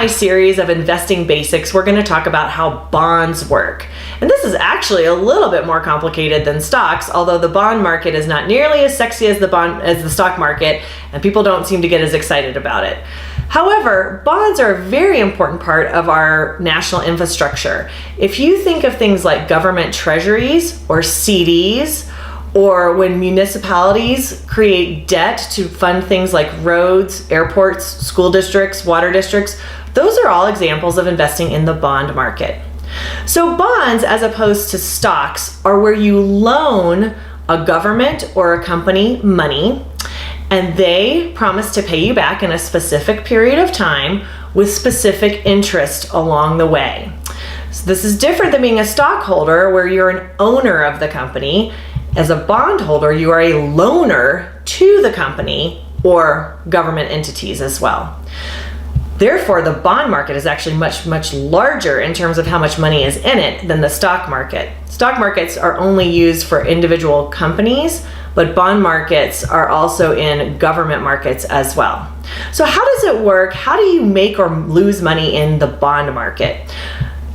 my series of investing basics, we're going to talk about how bonds work. And this is actually a little bit more complicated than stocks, although the bond market is not nearly as sexy as the stock market, and people don't seem to get as excited about it. However, bonds are a very important part of our national infrastructure. If you think of things like government treasuries or CDs, or when municipalities create debt to fund things like roads, airports, school districts, water districts, those are all examples of investing in the bond market. So bonds, as opposed to stocks, are where you loan a government or a company money, and they promise to pay you back in a specific period of time with specific interest along the way. So this is different than being a stockholder where you're an owner of the company. As a bondholder, you are a loaner to the company or government entities as well. Therefore, the bond market is actually much, much larger in terms of how much money is in it than the stock market. Stock markets are only used for individual companies, but bond markets are also in government markets as well. So how does it work? How do you make or lose money in the bond market?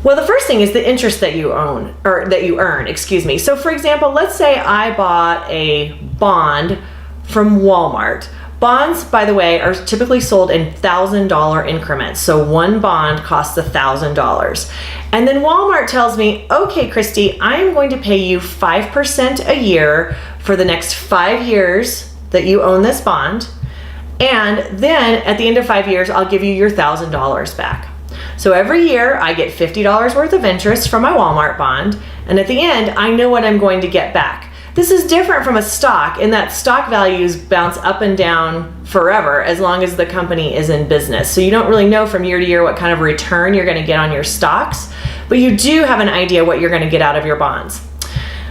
Well, the first thing is the interest that you earn. So for example, let's say I bought a bond from Walmart. Bonds, by the way, are typically sold in $1,000 increments. So one bond costs $1,000. And then Walmart tells me, okay, Kristi, I'm going to pay you 5% a year for the next 5 years that you own this bond. And then at the end of 5 years, I'll give you your $1,000 back. So every year I get $50 worth of interest from my Walmart bond, and at the end I know what I'm going to get back. This is different from a stock in that stock values bounce up and down forever as long as the company is in business. So you don't really know from year to year what kind of return you're going to get on your stocks, but you do have an idea what you're going to get out of your bonds.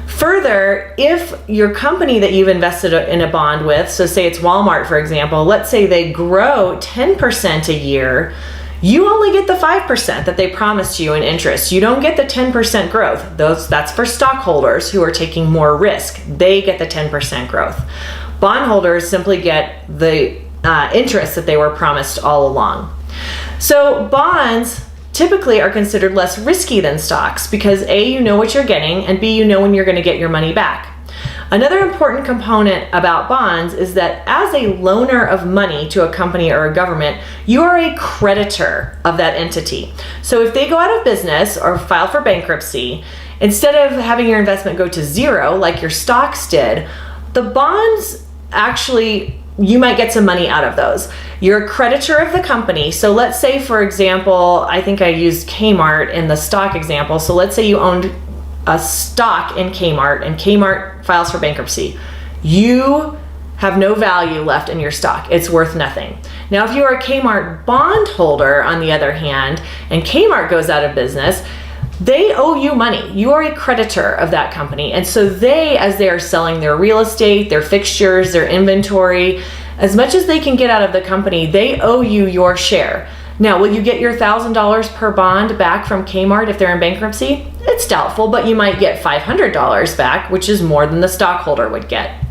Further, if your company that you've invested in a bond with, so say it's Walmart for example, let's say they grow 10% a year, you only get the 5% that they promised you in interest. You don't get the 10% growth. That's for stockholders who are taking more risk. They get the 10% growth. Bondholders simply get the interest that they were promised all along. So bonds typically are considered less risky than stocks because A, you know what you're getting, and B, you know when you're going to get your money back. Another important component about bonds is that as a loaner of money to a company or a government, you are a creditor of that entity. So if they go out of business or file for bankruptcy, instead of having your investment go to zero like your stocks did, the bonds actually, you might get some money out of those. You're a creditor of the company. So let's say, for example, I think I used Kmart in the stock example. So let's say you owned a stock in Kmart and Kmart files for bankruptcy. You have no value left in your stock. It's worth nothing. Now, if you are a Kmart bondholder, on the other hand, and Kmart goes out of business, they owe you money. You are a creditor of that company. And so they, as they are selling their real estate, their fixtures, their inventory, as much as they can get out of the company, they owe you your share. Now, will you get your $1,000 per bond back from Kmart if they're in bankruptcy? It's doubtful, but you might get $500 back, which is more than the stockholder would get.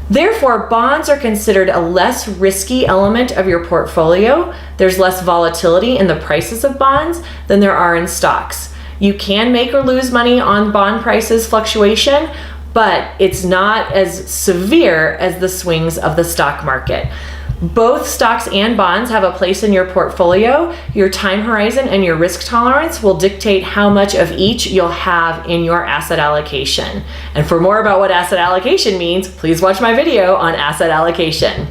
Therefore, bonds are considered a less risky element of your portfolio. There's less volatility in the prices of bonds than there are in stocks. You can make or lose money on bond prices fluctuation, but it's not as severe as the swings of the stock market. Both stocks and bonds have a place in your portfolio. Your time horizon and your risk tolerance will dictate how much of each you'll have in your asset allocation. And for more about what asset allocation means, please watch my video on asset allocation.